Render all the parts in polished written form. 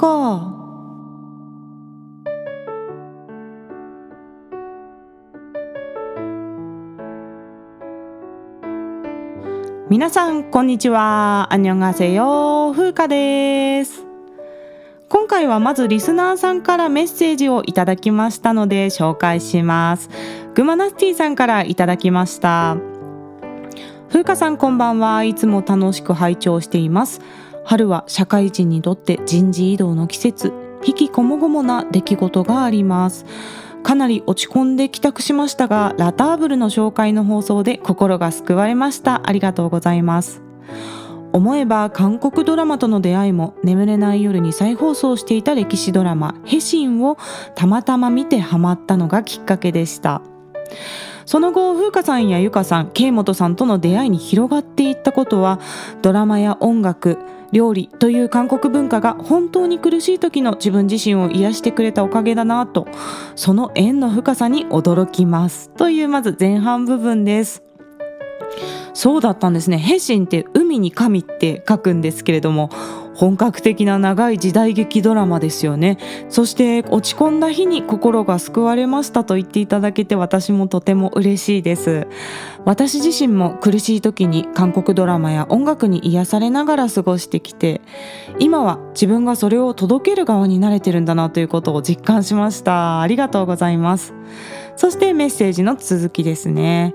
か。皆さんこんにちは。안녕하세요。風花です。今回はまずリスナーさんからメッセージをいただきましたので紹介します。グマナスティさんからいただきました。風花さんこんばんは。いつも楽しく拝聴しています。春は社会人にとって人事異動の季節、引きこもごもな出来事があります。かなり落ち込んで帰宅しましたが、ラターブルの紹介の放送で心が救われました。ありがとうございます。思えば韓国ドラマとの出会いも眠れない夜に再放送していた歴史ドラマヘシンをたまたま見てハマったのがきっかけでした。その後、風花さんやゆかさん、慶本さんとの出会いに広がっていったことは、ドラマや音楽、料理という韓国文化が本当に苦しい時の自分自身を癒してくれたおかげだなと、その縁の深さに驚きますというまず前半部分です。そうだったんですね。ヘシンって海に神って書くんですけれども、本格的な長い時代劇ドラマですよね。そして落ち込んだ日に心が救われましたと言っていただけて、私もとても嬉しいです。私自身も苦しい時に韓国ドラマや音楽に癒されながら過ごしてきて、今は自分がそれを届ける側になれてるんだなということを実感しました。ありがとうございます。そしてメッセージの続きですね。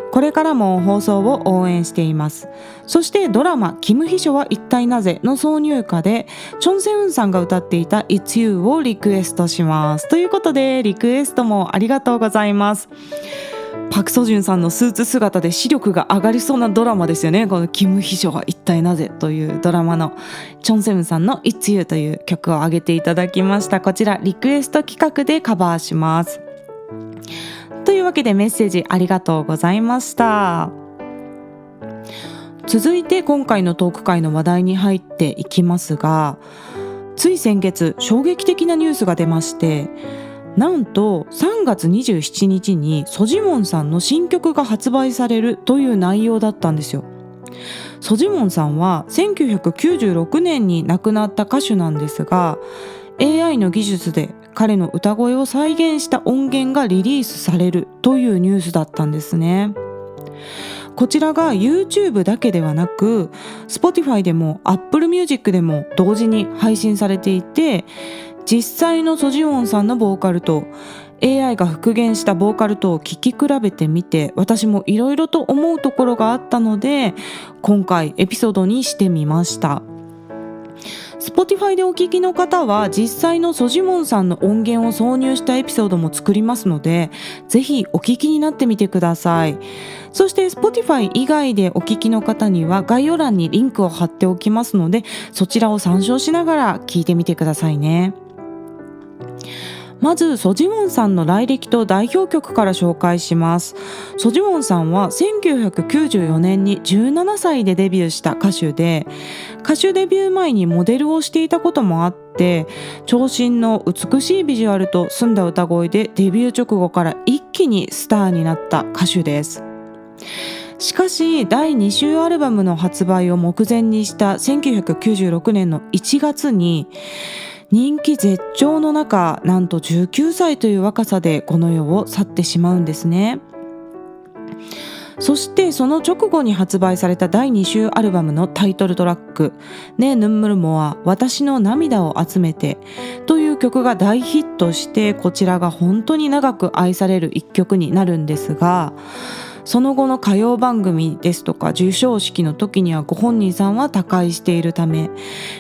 これからも放送を応援しています。そしてドラマキム秘書は一体なぜの挿入歌でチョンセウンさんが歌っていた It's You をリクエストします。ということでリクエストもありがとうございます。パクソジュンさんのスーツ姿で視力が上がりそうなドラマですよね。このキム秘書は一体なぜというドラマのチョンセウンさんの It's You という曲を挙げていただきました。こちらリクエスト企画でカバーします。というわけでメッセージありがとうございました。続いて今回のトーク会の話題に入っていきますが、つい先月衝撃的なニュースが出まして、なんと3月27日にソジモンさんの新曲が発売されるという内容だったんですよ。ソジモンさんは1996年に亡くなった歌手なんですが、AI の技術で彼の歌声を再現した音源がリリースされるというニュースだったんですね。こちらが YouTube だけではなく Spotify でも Apple Music でも同時に配信されていて、実際のソジウォンさんのボーカルと AI が復元したボーカルとを聴き比べてみて、私もいろいろと思うところがあったので今回エピソードにしてみました。Spotify でお聞きの方は実際のソジモンさんの音源を挿入したエピソードも作りますので、ぜひお聞きになってみてください。そして Spotify 以外でお聞きの方には概要欄にリンクを貼っておきますので、そちらを参照しながら聞いてみてくださいね。まずソジモンさんの来歴と代表曲から紹介します。ソジモンさんは1994年に17歳でデビューした歌手で、歌手デビュー前にモデルをしていたこともあって、長身の美しいビジュアルと澄んだ歌声でデビュー直後から一気にスターになった歌手です。しかし第2週アルバムの発売を目前にした1996年の1月に人気絶頂の中、なんと19歳という若さでこの世を去ってしまうんですね。そしてその直後に発売された第2週アルバムのタイトルトラックねえヌンムルモア私の涙を集めてという曲が大ヒットして、こちらが本当に長く愛される一曲になるんですが、その後の歌謡番組ですとか授賞式の時にはご本人さんは他界しているため、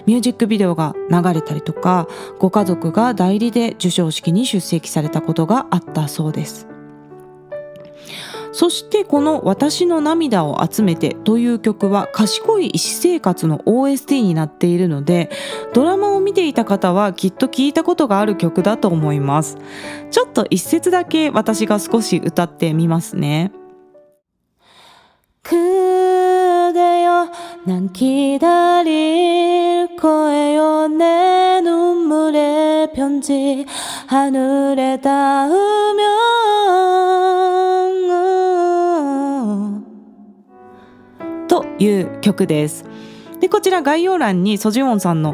ミュージックビデオが流れたりとか、ご家族が代理で授賞式に出席されたことがあったそうです。そしてこの私の涙を集めてという曲は賢い医師生活の OST になっているので、ドラマを見ていた方はきっと聞いたことがある曲だと思います。ちょっと一節だけ私が少し歌ってみますね。그대여 난 기다릴 거예요 내 눈물의 편지 하늘에 닿으면 という曲です。でこちら概要欄にソジウォンさんの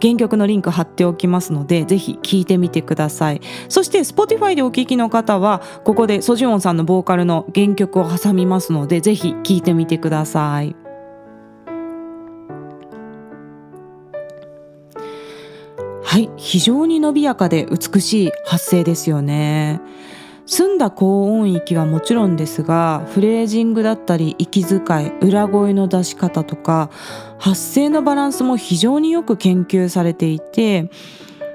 原曲のリンク貼っておきますので、ぜひ聴いてみてください。そして Spotify でお聴きの方はここでソジュンさんのボーカルの原曲を挟みますので、ぜひ聴いてみてください。はい、非常に伸びやかで美しい発声ですよね。澄んだ高音域はもちろんですが、フレージングだったり息遣い、裏声の出し方とか発声のバランスも非常によく研究されていて、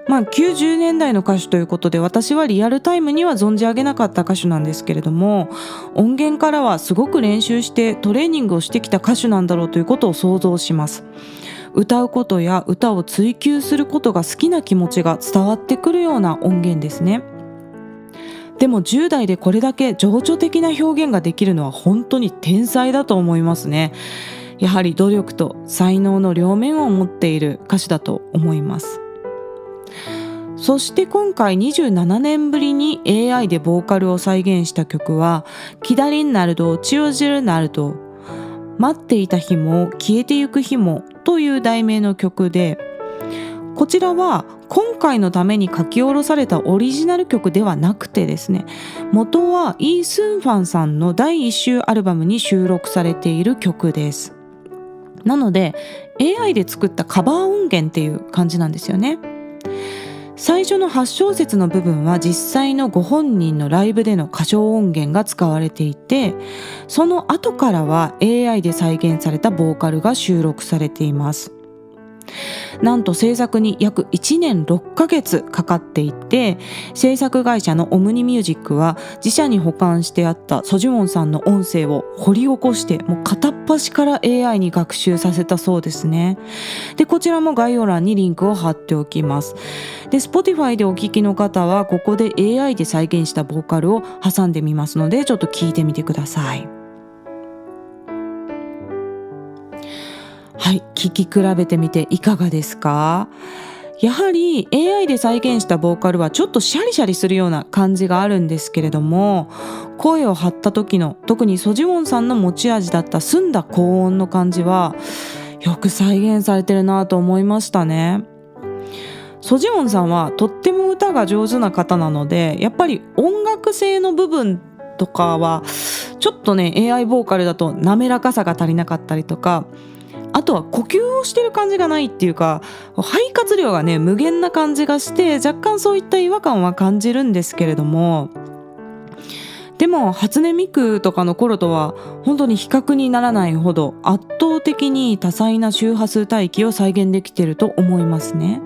90年代の歌手ということで、私はリアルタイムには存じ上げなかった歌手なんですけれども、音源からはすごく練習してトレーニングをしてきた歌手なんだろうということを想像します。歌うことや歌を追求することが好きな気持ちが伝わってくるような音源ですね。でも10代でこれだけ情緒的な表現ができるのは本当に天才だと思いますね。やはり努力と才能の両面を持っている歌手だと思います。そして今回27年ぶりに AI でボーカルを再現した曲はキダリンナルド・チオジルナルド、待っていた日も消えてゆく日もという題名の曲で、こちらは今回のために書き下ろされたオリジナル曲ではなくてですね、元はイー・スンファンさんの第1週アルバムに収録されている曲です。なので AI で作ったカバー音源っていう感じなんですよね。最初の8小節の部分は実際のご本人のライブでの歌唱音源が使われていて、その後からは AI で再現されたボーカルが収録されています。なんと制作に約1年6ヶ月かかっていて、制作会社のオムニミュージックは自社に保管してあったソジュウォンさんの音声を掘り起こして、もう片っ端から AI に学習させたそうですね。で、こちらも概要欄にリンクを貼っておきます。で、Spotify でお聞きの方はここで AI で再現したボーカルを挟んでみますので、ちょっと聞いてみてください。はい、聞き比べてみていかがですか？やはり AI で再現したボーカルはちょっとシャリシャリするような感じがあるんですけれども、声を張った時の特にソジウォンさんの持ち味だった澄んだ高音の感じはよく再現されてるなと思いましたね。ソジウォンさんはとっても歌が上手な方なので、やっぱり音楽性の部分とかはちょっとね AI ボーカルだと滑らかさが足りなかったりとか、あとは呼吸をしてる感じがないっていうか、肺活量がね無限な感じがして、若干そういった違和感は感じるんですけれども、でも初音ミクとかの頃とは本当に比較にならないほど圧倒的に多彩な周波数帯域を再現できていると思いますね。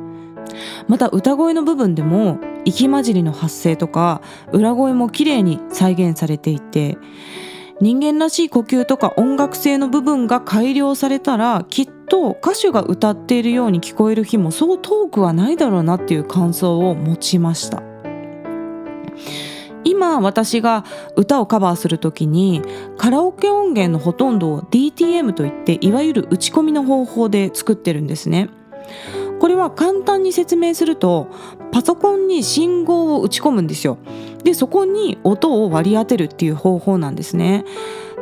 また歌声の部分でも息混じりの発声とか裏声も綺麗に再現されていて、人間らしい呼吸とか音楽性の部分が改良されたら、きっと歌手が歌っているように聞こえる日もそう遠くはないだろうなっていう感想を持ちました。今私が歌をカバーするときにカラオケ音源のほとんどを DTM といって、いわゆる打ち込みの方法で作ってるんですね。これは簡単に説明すると、パソコンに信号を打ち込むんですよ。で、そこに音を割り当てるっていう方法なんですね。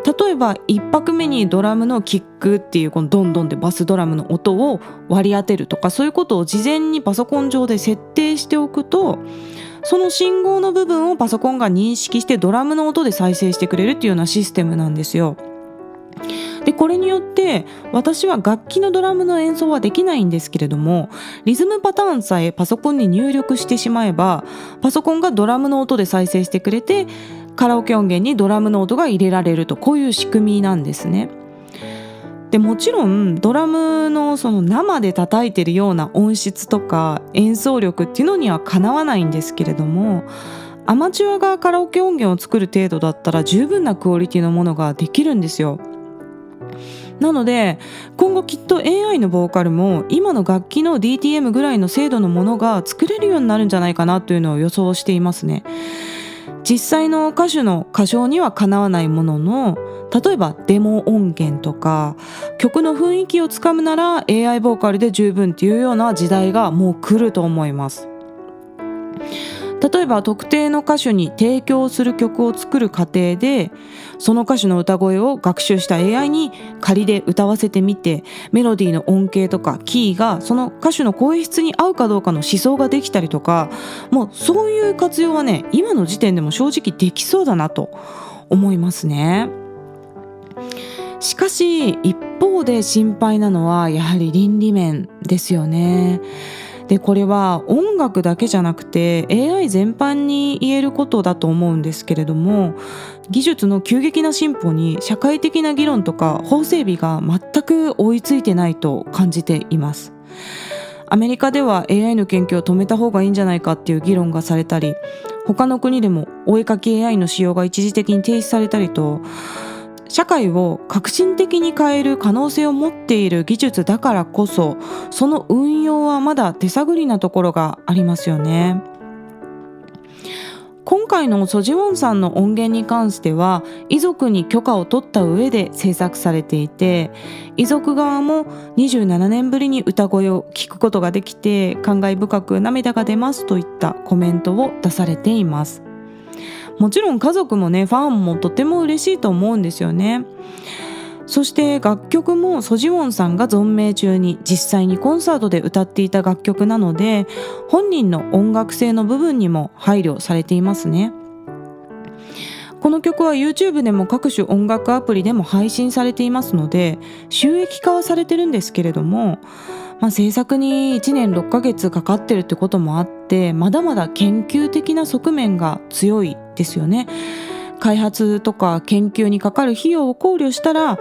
例えば1拍目にドラムのキックっていうこのドンドンでバスドラムの音を割り当てるとか、そういうことを事前にパソコン上で設定しておくと、その信号の部分をパソコンが認識してドラムの音で再生してくれるっていうようなシステムなんですよ。で、これによって私は楽器のドラムの演奏はできないんですけれども、リズムパターンさえパソコンに入力してしまえば、パソコンがドラムの音で再生してくれて、カラオケ音源にドラムの音が入れられると、こういう仕組みなんですね。で、もちろんドラムのその生で叩いてるような音質とか演奏力っていうのにはかなわないんですけれども、アマチュアがカラオケ音源を作る程度だったら十分なクオリティのものができるんですよ。なので今後きっと AI のボーカルも今の楽器の DTM ぐらいの精度のものが作れるようになるんじゃないかなというのを予想していますね。実際の歌手の歌唱にはかなわないものの、例えばデモ音源とか曲の雰囲気をつかむなら AI ボーカルで十分っていうような時代がもう来ると思います。例えば特定の歌手に提供する曲を作る過程で、その歌手の歌声を学習した AI に仮で歌わせてみて、メロディーの音形とかキーがその歌手の声質に合うかどうかの思想ができたりとか、もうそういう活用はね、今の時点でも正直できそうだなと思いますね。しかし一方で心配なのはやはり倫理面ですよね。でこれは音楽だけじゃなくて AI 全般に言えることだと思うんですけれども、技術の急激な進歩に社会的な議論とか法整備が全く追いついてないと感じています。アメリカでは AI の研究を止めた方がいいんじゃないかっていう議論がされたり、他の国でもお絵かき AI の使用が一時的に停止されたりと、社会を革新的に変える可能性を持っている技術だからこそ、その運用はまだ手探りなところがありますよね。今回のソジウォンさんの音源に関しては遺族に許可を取った上で制作されていて、遺族側も27年ぶりに歌声を聞くことができて感慨深く涙が出ますといったコメントを出されています。もちろん家族もね、ファンもとても嬉しいと思うんですよね。そして楽曲もソジウォンさんが存命中に実際にコンサートで歌っていた楽曲なので、本人の音楽性の部分にも配慮されていますね。この曲は YouTube でも各種音楽アプリでも配信されていますので収益化はされてるんですけれども、制作に1年6ヶ月かかってるってこともあって、まだまだ研究的な側面が強いですよね。開発とか研究にかかる費用を考慮したら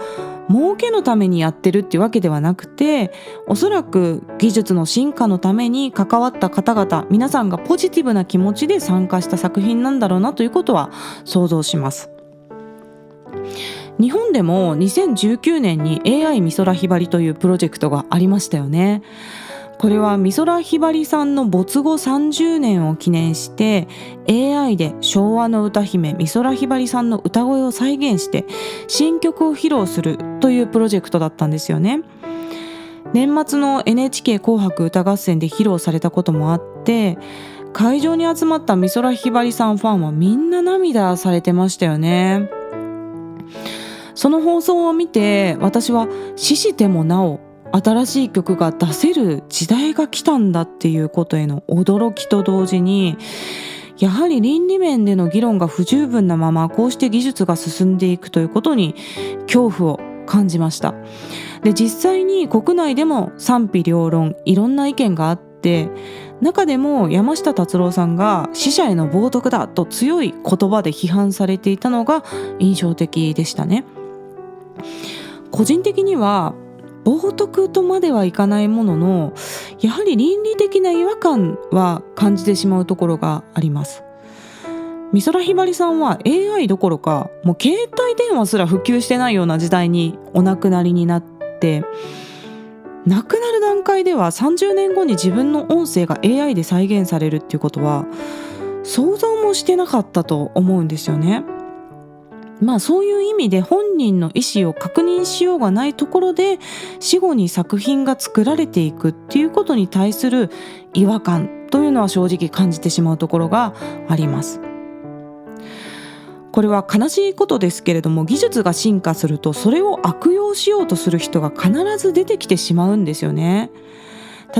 儲けのためにやってるっていうわけではなくて、おそらく技術の進化のために関わった方々皆さんがポジティブな気持ちで参加した作品なんだろうなということは想像します。日本でも2019年に AI 美空ひばりというプロジェクトがありましたよね。これは美空ひばりさんの没後30年を記念して AI で昭和の歌姫美空ひばりさんの歌声を再現して新曲を披露するというプロジェクトだったんですよね。年末の NHK 紅白歌合戦で披露されたこともあって、会場に集まった美空ひばりさんファンはみんな涙されてましたよね。その放送を見て私は死してもなお新しい曲が出せる時代が来たんだっていうことへの驚きと同時に、やはり倫理面での議論が不十分なままこうして技術が進んでいくということに恐怖を感じました。で実際に国内でも賛否両論いろんな意見があって、中でも山下達郎さんが死者への冒涜だと強い言葉で批判されていたのが印象的でしたね。個人的には冒涜とまではいかないものの、やはり倫理的な違和感は感じてしまうところがあります。美空ひばりさんは AI どころかもう携帯電話すら普及してないような時代にお亡くなりになって、亡くなる段階では30年後に自分の音声が AI で再現されるっていうことは想像もしてなかったと思うんですよね。そういう意味で本人の意思を確認しようがないところで死後に作品が作られていくっていうことに対する違和感というのは正直感じてしまうところがあります。これは悲しいことですけれども、技術が進化するとそれを悪用しようとする人が必ず出てきてしまうんですよね。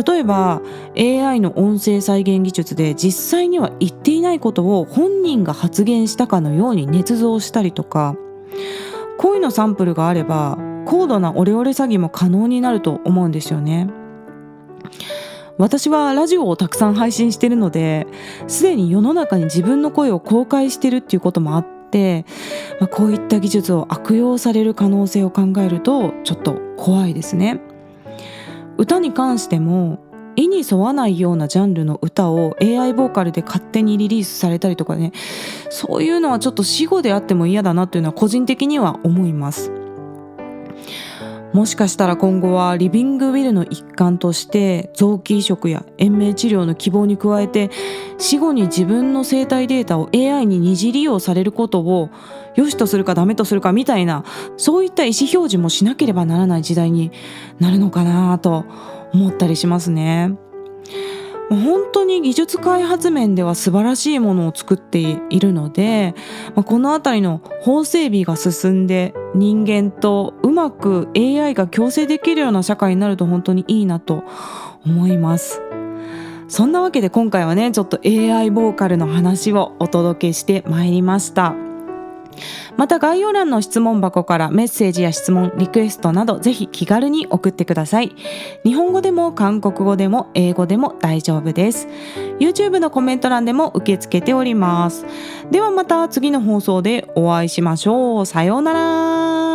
例えば AI の音声再現技術で実際には言っていないことを本人が発言したかのように捏造したりとか、声のサンプルがあれば高度なオレオレ詐欺も可能になると思うんですよね。私はラジオをたくさん配信しているので、すでに世の中に自分の声を公開しているっていうこともあって、こういった技術を悪用される可能性を考えるとちょっと怖いですね。歌に関しても意に沿わないようなジャンルの歌を AI ボーカルで勝手にリリースされたりとかね、そういうのはちょっと死後であっても嫌だなというのは個人的には思います。もしかしたら今後はリビングウィルの一環として臓器移植や延命治療の希望に加えて死後に自分の生体データを AI に二次利用されることを良しとするかダメとするかみたいな、そういった意思表示もしなければならない時代になるのかなと思ったりしますね。本当に技術開発面では素晴らしいものを作っているので、このあたりの法整備が進んで人間とうまく AI が共生できるような社会になると本当にいいなと思います。そんなわけで今回はね、ちょっと AI ボーカルの話をお届けしてまいりました。また概要欄の質問箱からメッセージや質問、リクエストなどぜひ気軽に送ってください。日本語でも韓国語でも英語でも大丈夫です。YouTube のコメント欄でも受け付けております。ではまた次の放送でお会いしましょう。さようなら。